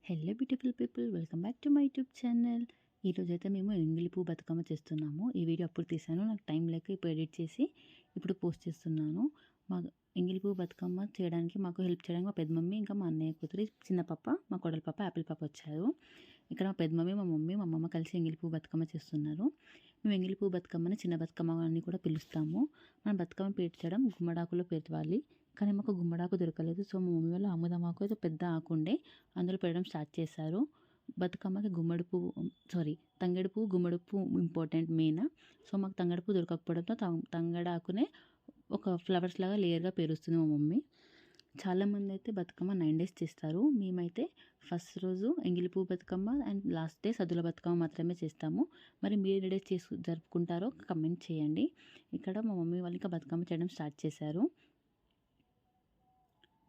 Hello beautiful people, welcome back to my YouTube channel. ఈరోజైతే మేము ఎంగిలి పువ్వు బతుకమ్మ చేస్తున్నాము. ఈ వీడియో అప్పుడు తీసాను, నాకు టైం లేక ఇప్పుడు ఎడిట్ చేసి ఇప్పుడు పోస్ట్ చేస్తున్నాను. మా ఎంగిలి పువ్వు బతుకమ్మ చేయడానికి మాకు హెల్ప్ చేయడానికి మా పెద్ద మమ్మీ ఇంకా మా అన్నయ్య కూతురి చిన్న పాప, మా కోడల పాప యాపిల్ పాప వచ్చారు. ఇక్కడ మా పెద్ద మమ్మీ, మా మమ్మీ, మా అమ్మమ్మ కలిసి ఎంగిలి పువ్వు బతుకమ్మ చేస్తున్నారు. మేము ఎంగిలి పువ్వు బతుకమ్మని చిన్న బతుకమ్మ అని కూడా పిలుస్తాము. మనం బతుకమ్మ పేర్చడం గుమ్మడాకులో పేర్చాలి, కానీ మాకు గుమ్మడాకు దొరకలేదు. సో మా మమ్మీ వాళ్ళు ఆముదమాకు అయితే పెద్ద ఆకుండే అందులో పెట్టడం స్టార్ట్ చేశారు. బతుకమ్మకి గుమ్మడి పువ్వు తంగేడు పువ్వు, గుమ్మడి పువ్వు ఇంపార్టెంట్ మెయిన్. సో మాకు తంగేడు పువ్వు దొరకకపోవడంతో తంగడాకునే ఒక ఫ్లవర్స్ లాగా లేయర్గా పేరుస్తుంది మా మమ్మీ. చాలామంది అయితే బతుకమ్మ 9 days చేస్తారు. మేమైతే ఫస్ట్ రోజు ఎంగిలి పువ్వు బతుకమ్మ అండ్ లాస్ట్ డే సద్దుల బతుకమ్మ మాత్రమే చేస్తాము. మరి మీరు ఎన్ని డేస్ జరుపుకుంటారో కమెంట్ చేయండి. ఇక్కడ మా మమ్మీ వాళ్ళు ఇంకా బతుకమ్మ చేయడం స్టార్ట్ చేశారు.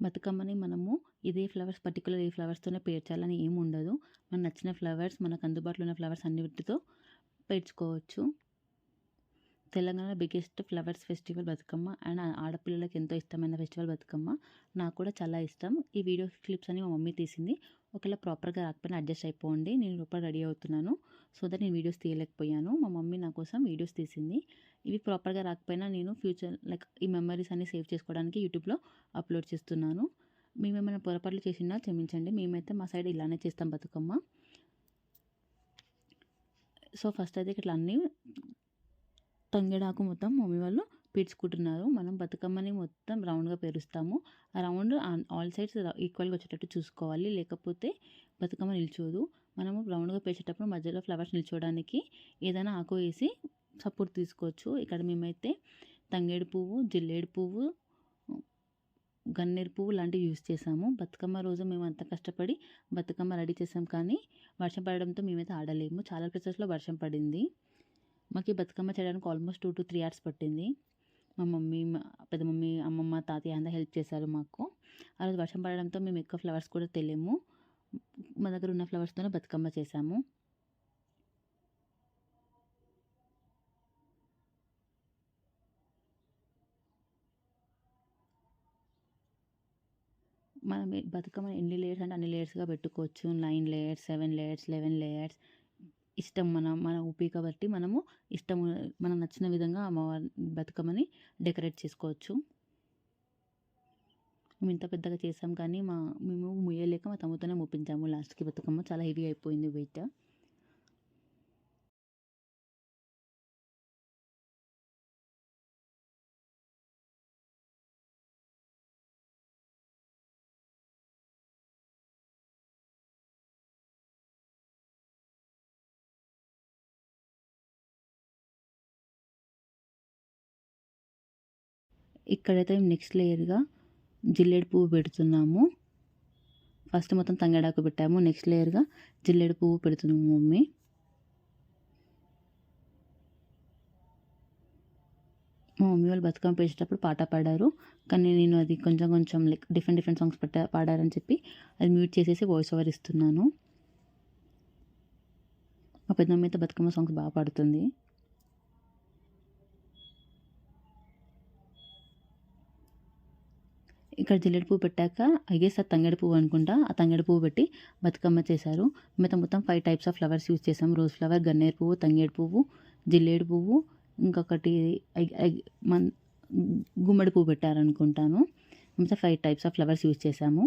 బతుకమ్మని మనము ఇదే ఫ్లవర్స్ పర్టికులర్ ఏ ఫ్లవర్స్తోనే పేర్చాలని ఏమి ఉండదు. మనకు నచ్చిన ఫ్లవర్స్, మనకు అందుబాటులో ఉన్న ఫ్లవర్స్ అన్నిటితో పేర్చుకోవచ్చు. Telangana biggest flowers festival Bathukamma and ఆడపిల్లలకు ఎంతో ఇష్టమైన ఫెస్టివల్ బతుకమ్మ. నాకు కూడా చాలా ఇష్టం. ఈ వీడియో క్లిప్స్ అని మా మమ్మీ తీసింది. ఒకవేళ ప్రాపర్గా రాకపోయినా అడ్జస్ట్ అయిపోండి, నేను లోపల రెడీ అవుతున్నాను. సో దట్ నేను వీడియోస్ తీయలేకపోయాను. మా మమ్మీ నా కోసం వీడియోస్ తీసింది. ఇవి ప్రాపర్గా రాకపోయినా నేను ఫ్యూచర్ ఈ మెమరీస్ అన్ని సేవ్ చేసుకోవడానికి యూట్యూబ్లో అప్లోడ్ చేస్తున్నాను. మేమేమైనా పొరపాట్లు చేసినా క్షమించండి. మేమైతే మా సైడ్ ఇలానే చేస్తాం బతుకమ్మ. సో ఫస్ట్ అయితే ఇట్లా అన్నీ తంగేడాకు మొత్తం మమ్మీ వాళ్ళు పీడ్చుకుంటున్నారు. మనం బతుకమ్మని మొత్తం రౌండ్గా పేరుస్తాము. ఆ రౌండ్ ఆల్ సైడ్స్ ఈక్వల్గా వచ్చేటట్టు చూసుకోవాలి, లేకపోతే బతుకమ్మ నిల్చోదు. మనము రౌండ్గా పేర్చేటప్పుడు మధ్యలో ఫ్లవర్స్ నిల్చోడానికి ఏదైనా ఆకు వేసి సపోర్ట్ తీసుకోవచ్చు. ఇక్కడ మేమైతే తంగేడు పువ్వు, జిల్లేడు పువ్వు, గన్నేరు పువ్వు లాంటివి యూస్ చేసాము. బతుకమ్మ రోజు మేము అంత కష్టపడి బతుకమ్మ రెడీ చేసాం, కానీ వర్షం పడడంతో మేమైతే ఆడలేము. చాలా ప్లేసెస్లో వర్షం పడింది. మాకు ఈ బతుకమ్మ చేయడానికి ఆల్మోస్ట్ 2 to 3 hours పట్టింది. మా మమ్మీ, పెద్ద మమ్మీ, అమ్మమ్మ, తాతయ్య అంతా హెల్ప్ చేశారు మాకు. ఆ రోజు వర్షం పడడంతో మేము ఎక్కువ ఫ్లవర్స్ కూడా తెలియము. మా దగ్గర ఉన్న ఫ్లవర్స్తోనే బతుకమ్మ చేసాము. మనం బతుకమ్మ ఎన్ని లేయర్స్ అంటే అన్ని లేయర్స్గా పెట్టుకోవచ్చు. 9 layers, 7 layers, 11 layers ఇష్టం. మన ఓపిక బట్టి మనము మనం నచ్చిన విధంగా అమ్మవారి బతుకమ్మని డెకరేట్ చేసుకోవచ్చు. మేము ఇంత పెద్దగా చేసాం, కానీ మేము ముయ్యలేక మా తమ్ముతోనే మోపించాము. లాస్ట్కి బతుకమ్మ చాలా హెవీ అయిపోయింది వెయిట్. ఇక్కడైతే నెక్స్ట్ లేయర్గా జిల్లేడు పువ్వు పెడుతున్నాము. ఫస్ట్ మొత్తం తంగేడాకు పెట్టాము, నెక్స్ట్ లేయర్గా జిల్లేడు పువ్వు పెడుతున్నాము మమ్మీ. మా మమ్మీ వాళ్ళు బతుకమ్మ పేర్చేటప్పుడు పాట పాడారు, కానీ నేను అది కొంచెం డిఫరెంట్ సాంగ్స్ పాడారని చెప్పి అది మ్యూట్ చేసేసి వాయిస్ ఓవర్ ఇస్తున్నాను. మా పెద్ద మమ్మీ అయితే బతుకమ్మ సాంగ్స్ బాగా పాడుతుంది. ఇక్కడ జిల్లేడు పువ్వు పెట్టాక ఐగెస్ ఆ తంగేడు పువ్వు అనుకుంటా, ఆ తంగేడు పువ్వు పెట్టి బతుకమ్మ చేశారు. మొత్తం 5 types ఆఫ్ ఫ్లవర్స్ యూజ్ చేసాం. రోజ్ ఫ్లవర్, గన్నేరు పువ్వు, తంగేడు పువ్వు, జిల్లేడు పువ్వు, ఇంకొకటి గుమ్మడి పువ్వు పెట్టారనుకుంటాను. మొత్తం 5 types ఆఫ్ ఫ్లవర్స్ యూజ్ చేసాము.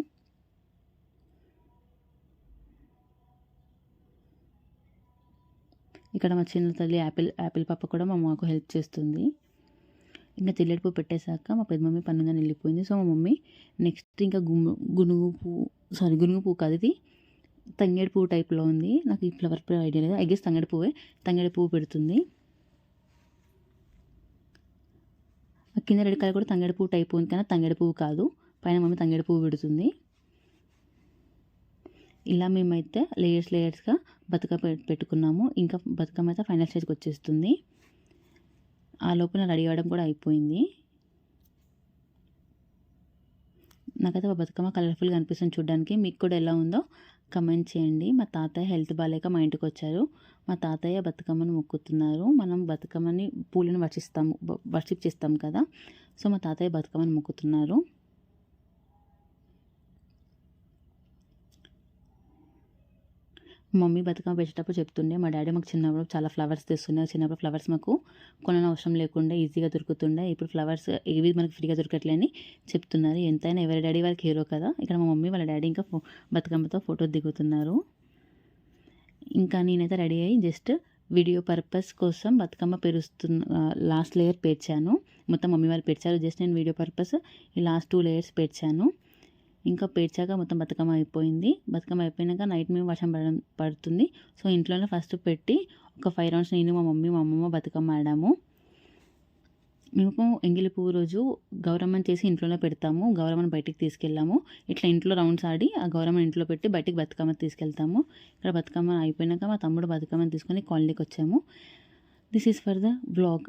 ఇక్కడ మా చిన్న తల్లి యాపిల్ పాప కూడా మా అమ్మకు హెల్ప్ చేస్తుంది. ఇంకా జిల్లేడు పువ్వు పెట్టేశాక మా పెద్ద మమ్మీ పనుందని వెళ్ళిపోయింది. సో మా మమ్మీ నెక్స్ట్ ఇంకా గునుగు పువ్వు కాదు, ఇది తంగేడు పువ్వు టైప్లో ఉంది. నాకు ఈ ఫ్లవర్ పేరు ఐడియా లేదు. ఐ గెస్ తంగేడు పువ్వు పెడుతుంది. కింద రెడ్ కలర్ కూడా తంగేడు పువ్వు టైప్ ఉంది, కానీ తంగేడు పువ్వు కాదు. పైన మమ్మీ తంగేడు పువ్వు పెడుతుంది. ఇలా మేమైతే లేయర్స్గా బతుకమ్మ పెట్టుకున్నాము. ఇంకా బతుకమ్మ అయితే ఫైనల్ స్టేజ్కి వచ్చేస్తుంది. ఆ లోపల రెడీ అవ్వడం కూడా అయిపోయింది. నాకైతే మా బతుకమ్మ కలర్ఫుల్గా అనిపిస్తుంది చూడడానికి. మీకు కూడా ఎలా ఉందో కమెంట్ చేయండి. మా తాతయ్య హెల్త్ బాగాలేక మా ఇంటికి వచ్చారు. మా తాతయ్య బతుకమ్మను మొక్కుతున్నారు. మనం బతుకమ్మని పూలను వర్షిప్ చేస్తాం కదా, సో మా తాతయ్య బతుకమ్మను మొక్కుతున్నారు. మమ్మీ బతుకమ్మ పేర్చేటప్పుడు చెప్తుండే, మా డాడీ మాకు చిన్నప్పుడు చాలా ఫ్లవర్స్ తెస్తుండే. చిన్నప్పుడు ఫ్లవర్స్ మాకు కొననవసరం లేకుండా ఈజీగా దొరుకుతుండే. ఇప్పుడు ఫ్లవర్స్ ఏవి మనకు ఫ్రీగా దొరకట్లే అని చెప్తున్నారు. ఎంతైనా ఎవరి డాడీ వాళ్ళకి హీరో కదా. ఇక్కడ మా మమ్మీ వాళ్ళ డాడీ ఇంకా బతుకమ్మతో ఫోటో దిగుతున్నారు. ఇంకా నేనైతే రెడీ అయ్యి జస్ట్ వీడియో పర్పస్ కోసం బతుకమ్మ లాస్ట్ లేయర్ పేర్చాను. మొత్తం మమ్మీ వాళ్ళు పేర్చారు. జస్ట్ నేను వీడియో పర్పస్ ఈ లాస్ట్ 2 లేయర్స్ పేర్చాను. ఇంకా పేర్చాక మొత్తం బతుకమ్మ అయిపోయింది. బతుకమ్మ అయిపోయినాక నైట్ మేము వర్షం పడుతుంది. సో ఇంట్లోనే ఫస్ట్ పెట్టి ఒక 5 రౌండ్స్ నేను మా మమ్మీ మా అమ్మమ్మ బతుకమ్మ ఆడాము. మేము ఎంగిలి పువ్వు రోజు గౌరమ్మని చేసి ఇంట్లోనే పెడతాము. గౌరమ్మని బయటికి తీసుకెళ్ళాము. ఇట్లా ఇంట్లో రౌండ్స్ ఆడి ఆ గౌరమ్మని ఇంట్లో పెట్టి బయటికి బతుకమ్మ తీసుకెళ్తాము. ఇక్కడ బతుకమ్మ అయిపోయినాక మా తమ్ముడు బతుకమ్మని తీసుకొని కాలనీకి వచ్చాము. This is for the vlog.